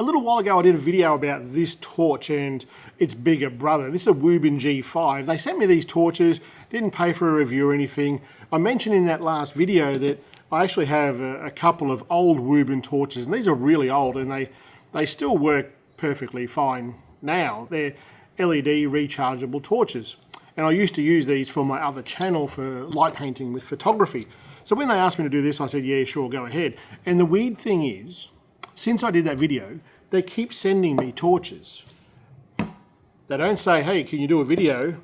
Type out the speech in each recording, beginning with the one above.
A little while ago I did a video about this torch and its bigger brother. This is a Wubin G5. They sent me these torches, didn't pay for a review or anything. I mentioned in that last video that I actually have a couple of old Wubin torches, and these are really old and they still work perfectly fine now. They're LED rechargeable torches. And I used to use these for my other channel for light painting with photography. So when they asked me to do this, I said, yeah, sure, go ahead. And the weird thing is, since I did that video, they keep sending me torches. They don't say, hey, can you do a video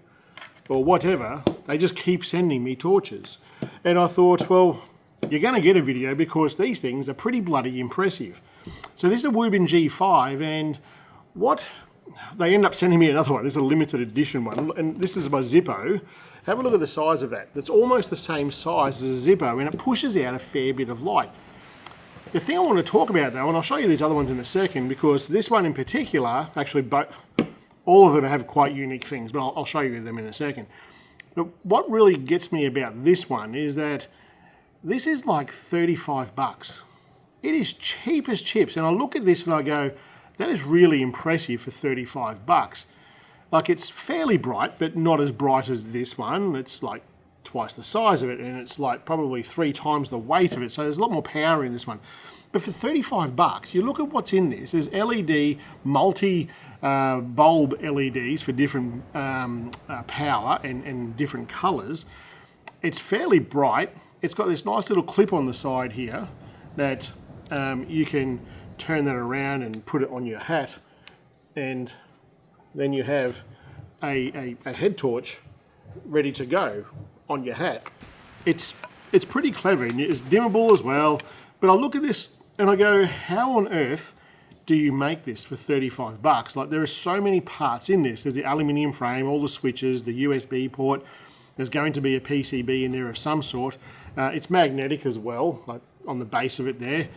or whatever. They just keep sending me torches. And I thought, well, you're going to get a video because these things are pretty bloody impressive. So this is a Wubin G5, and what they end up sending me another one. This is a limited edition one, and this is my Zippo. Have a look at the size of that. It's almost the same size as a Zippo, and it pushes out a fair bit of light. The thing I want to talk about though, and I'll show you these other ones in a second, because this one in particular, actually all of them have quite unique things, but I'll show you them in a second. But what really gets me about this one is that this is like 35 bucks. It is cheap as chips, and I look at this and I go, that is really impressive for 35 bucks. Like, it's fairly bright, but not as bright as this one. It's like twice the size of it, and it's like probably 3 times the weight of it. So there's a lot more power in this one. But for 35 bucks, you look at what's in this. There's LED, multi-bulb LEDs for different power and different colors. It's fairly bright. It's got this nice little clip on the side here that you can turn that around and put it on your hat, and then you have a head torch ready to go on your hat. It's pretty clever, and it's dimmable as well. But I look at this and I go, how on earth do you make this for 35 bucks? Like, there are so many parts in this. There's the aluminium frame, all the switches, the USB port. There's going to be a PCB in there of some sort. It's magnetic as well, like on the base of it there.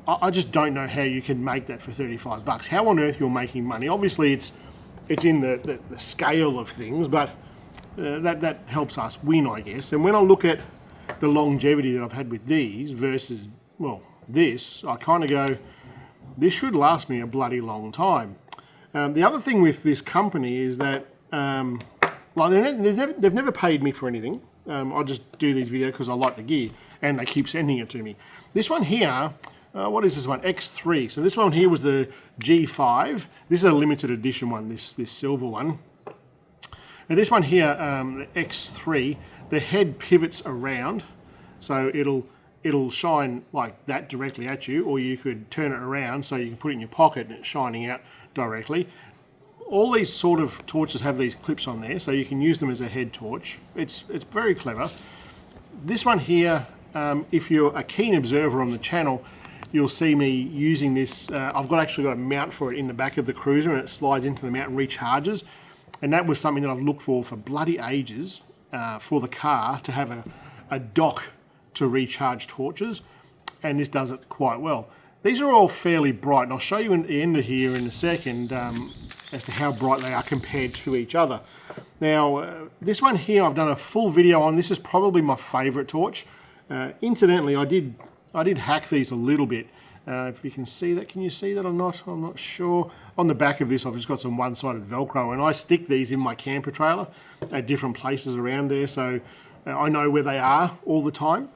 I just don't know how you can make that for 35 bucks. How on earth you're making money? Obviously, it's in the scale of things, but that helps us win, I guess. And when I look at the longevity that I've had with these versus, well, this, I kind of go, this should last me a bloody long time. The other thing with this company is that, like, they've never paid me for anything. I just do these videos because I like the gear, and they keep sending it to me. This one here, what is this one? X3. So this one here was the G5. This is a limited edition one, this silver one. And this one here, the X3, the head pivots around, so it'll shine like that directly at you, or you could turn it around so you can put it in your pocket and it's shining out directly. All these sort of torches have these clips on there, so you can use them as a head torch. It's very clever. This one here, if you're a keen observer on the channel, you'll see me using this. I've actually got a mount for it in the back of the Cruiser, and it slides into the mount and recharges. And that was something that I've looked for bloody ages for the car, to have a dock to recharge torches, and this does it quite well. These are all fairly bright, and I'll show you at the end of here in a second as to how bright they are compared to each other. Now, this one here I've done a full video on. This is probably my favourite torch. Incidentally, I did hack these a little bit. If you can see that, can you see that or not? I'm not sure. On the back of this, I've just got some one-sided Velcro, and I stick these in my camper trailer at different places around there, so I know where they are all the time.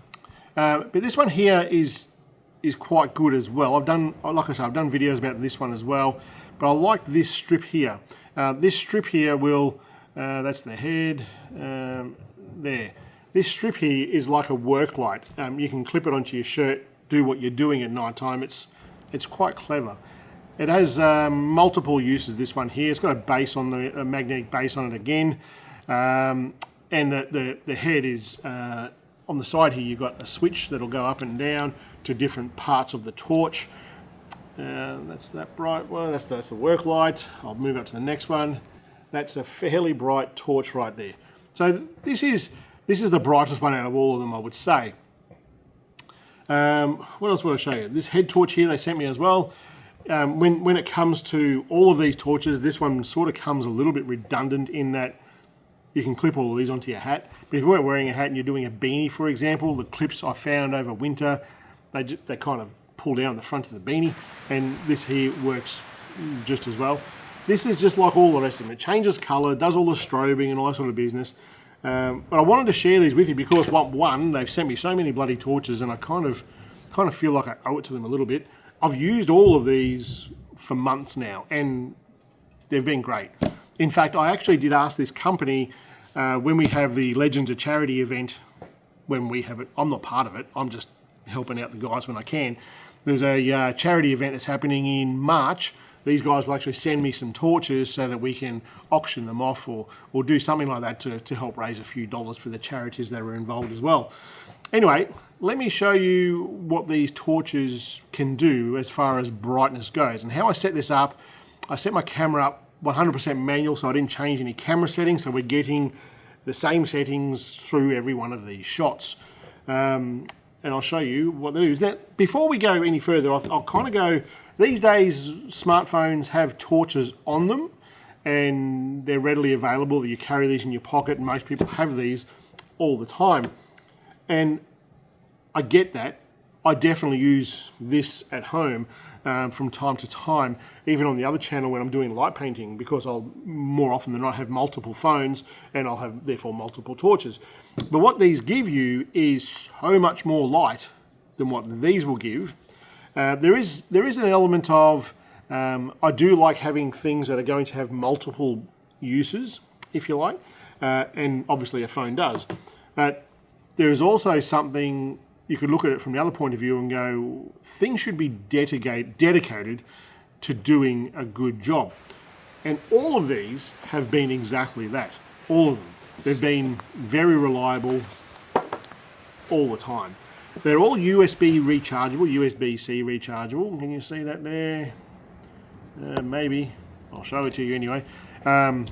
But this one here is quite good as well. Like I said, I've done videos about this one as well, but I like this strip here. This strip here will, that's the head, there. This strip here is like a work light. You can clip it onto your shirt, do what you're doing at night time. It's quite clever. It has multiple uses, this one here. It's got a magnetic base on it again. And the head is, on the side here, you've got a switch that'll go up and down to different parts of the torch. That's that bright one. That's the work light. I'll move up to the next one. That's a fairly bright torch right there. So this is the brightest one out of all of them, I would say. What else will I show you? This head torch here they sent me as well. When it comes to all of these torches, this one sort of comes a little bit redundant in that you can clip all of these onto your hat. But if you weren't wearing a hat and you're doing a beanie, for example, the clips I found over winter, they kind of pull down the front of the beanie, and this here works just as well. This is just like all the rest of them. It changes colour, does all the strobing and all that sort of business. But I wanted to share these with you because one, they've sent me so many bloody torches, and I kind of feel like I owe it to them a little bit. I've used all of these for months now, and they've been great. In fact, I actually did ask this company when we have the Legends of Charity event, when we have it, I'm not part of it, I'm just helping out the guys when I can. There's a charity event that's happening in March. These guys will actually send me some torches so that we can auction them off or do something like that to help raise a few dollars for the charities that are involved as well. Anyway, let me show you what these torches can do as far as brightness goes. And how I set this up, I set my camera up 100% manual, so I didn't change any camera settings, so we're getting the same settings through every one of these shots. And I'll show you what they do. Now, before we go any further, I'll kind of go, these days smartphones have torches on them and they're readily available. You carry these in your pocket, and most people have these all the time. And I get that. I definitely use this at home from time to time, even on the other channel when I'm doing light painting, because I'll more often than not have multiple phones and I'll have therefore multiple torches. But what these give you is so much more light than what these will give. There is an element of, I do like having things that are going to have multiple uses, if you like, and obviously a phone does. But there is also something, you could look at it from the other point of view and go, things should be dedicated to doing a good job. And all of these have been exactly that. All of them. They've been very reliable all the time. They're all USB rechargeable, USB-C rechargeable. Can you see that there? Maybe. I'll show it to you anyway. And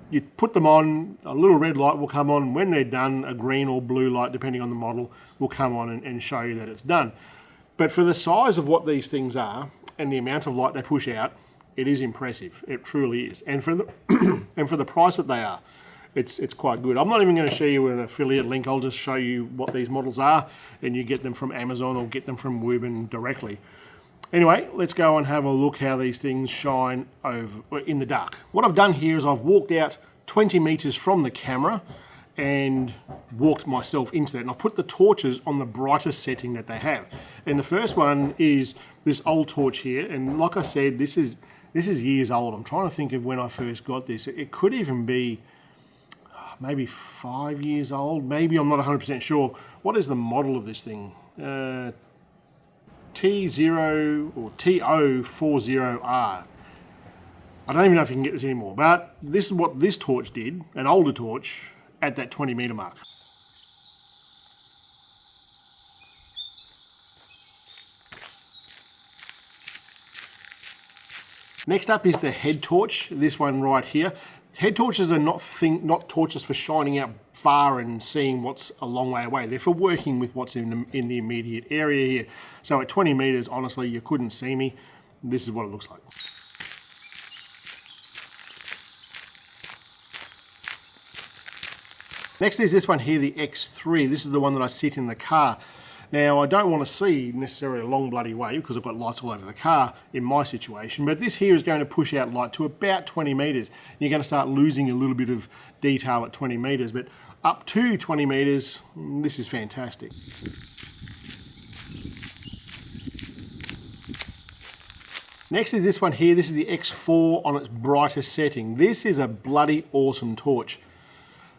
you put them on, a little red light will come on. When they're done, a green or blue light, depending on the model, will come on and show you that it's done. But for the size of what these things are and the amount of light they push out, it is impressive. It truly is. And for the and for the price that they are, it's quite good. I'm not even going to show you an affiliate link. I'll just show you what these models are, and you get them from Amazon or get them from Woburn directly. Anyway, let's go and have a look how these things shine over in the dark. What I've done here is I've walked out 20 meters from the camera and walked myself into that. And I've put the torches on the brightest setting that they have. And the first one is this old torch here. And like I said, this is years old. I'm trying to think of when I first got this. It could even be maybe 5 years old. Maybe, I'm not 100% sure. What is the model of this thing? T0 or TO40R. I don't even know if you can get this anymore, but this is what this torch did, an older torch, at that 20 meter mark. Next up is the head torch, this one right here. Head torches are not torches for shining out far and seeing what's a long way away. They're for working with what's in the immediate area here. So at 20 meters, honestly, you couldn't see me. This is what it looks like. Next is this one here, the X3. This is the one that I sit in the car. Now, I don't want to see necessarily a long bloody way because I've got lights all over the car in my situation, but this here is going to push out light to about 20 meters. You're going to start losing a little bit of detail at 20 meters, but up to 20 meters, this is fantastic. Next is this one here. This is the X4 on its brightest setting. This is a bloody awesome torch.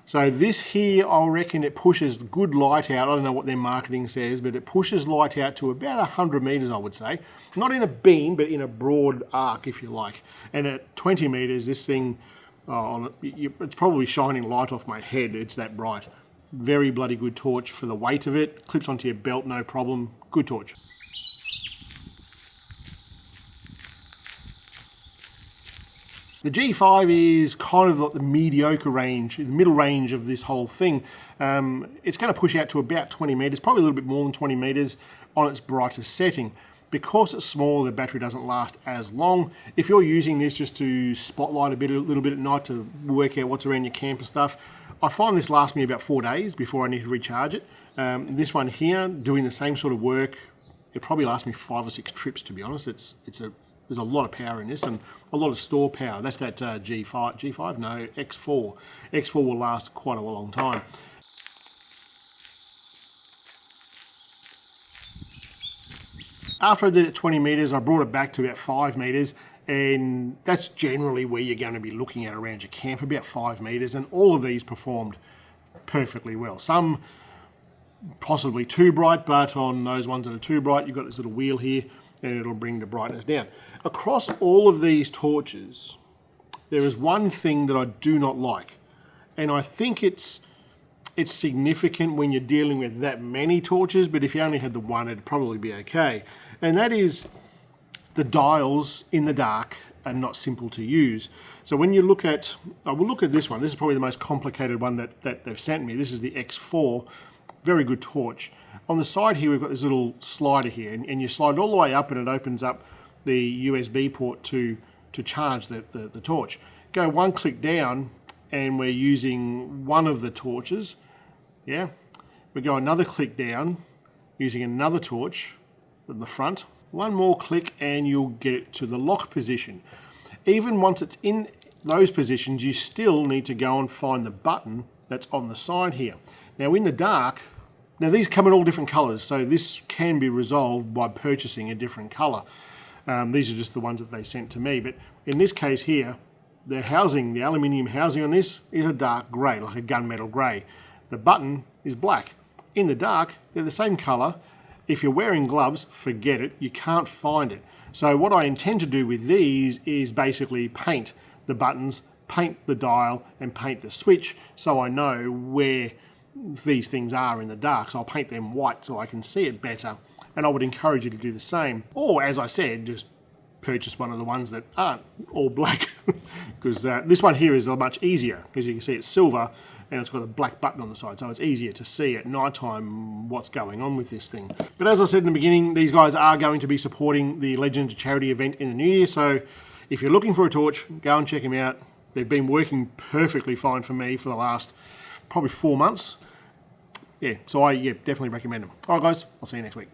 So this here, I reckon it pushes good light out. I don't know what their marketing says, but it pushes light out to about 100 meters, I would say. Not in a beam, but in a broad arc, if you like. And at 20 meters, this thing, it's probably shining light off my head. It's that bright. Very bloody good torch for the weight of it. Clips onto your belt, no problem. Good torch. The G5 is kind of like the mediocre range, the middle range of this whole thing. It's going to push out to about 20 meters, probably a little bit more than 20 meters on its brightest setting. Because it's small, the battery doesn't last as long. If you're using this just to spotlight a little bit at night to work out what's around your camp and stuff, I find this lasts me about 4 days before I need to recharge it. This one here, doing the same sort of work, it probably lasts me 5 or 6 trips, to be honest. There's a lot of power in this and a lot of store power. That's that G5, no, X4. X4 will last quite a long time. After I did it 20 meters, I brought it back to about 5 meters, and that's generally where you're going to be looking at around your camp, about 5 meters, and all of these performed perfectly well. Some possibly too bright, but on those ones that are too bright, you've got this little wheel here, and it'll bring the brightness down. Across all of these torches, there is one thing that I do not like, and I think it's significant when you're dealing with that many torches, but if you only had the one, it'd probably be okay. And that is the dials in the dark are not simple to use. So when you look at, I will look at this one. This is probably the most complicated one that they've sent me. This is the X4, very good torch. On the side here, we've got this little slider here, and you slide it all the way up and it opens up the USB port to charge the torch. Go one click down and we're using one of the torches. Yeah, we go another click down using another torch at the front. One more click and you'll get it to the lock position. Even once it's in those positions, you still need to go and find the button that's on the side here. Now in the dark, now these come in all different colors, so this can be resolved by purchasing a different color. These are just the ones that they sent to me, but in this case here, the housing, the aluminium housing on this is a dark gray, like a gunmetal gray. The button is black. In the dark, they're the same color. If you're wearing gloves, forget it, you can't find it. So what I intend to do with these is basically paint the buttons, paint the dial, and paint the switch so I know where these things are in the dark. So I'll paint them white so I can see it better. And I would encourage you to do the same. Or, as I said, just purchase one of the ones that aren't all black. Because this one here is much easier, because you can see it's silver and it's got a black button on the side, so it's easier to see at night time what's going on with this thing. But as I said in the beginning, these guys are going to be supporting the Legends charity event in the new year, so if you're looking for a torch, go and check them out. They've been working perfectly fine for me for the last probably 4 months. Yeah, so I definitely recommend them. All right guys, I'll see you next week.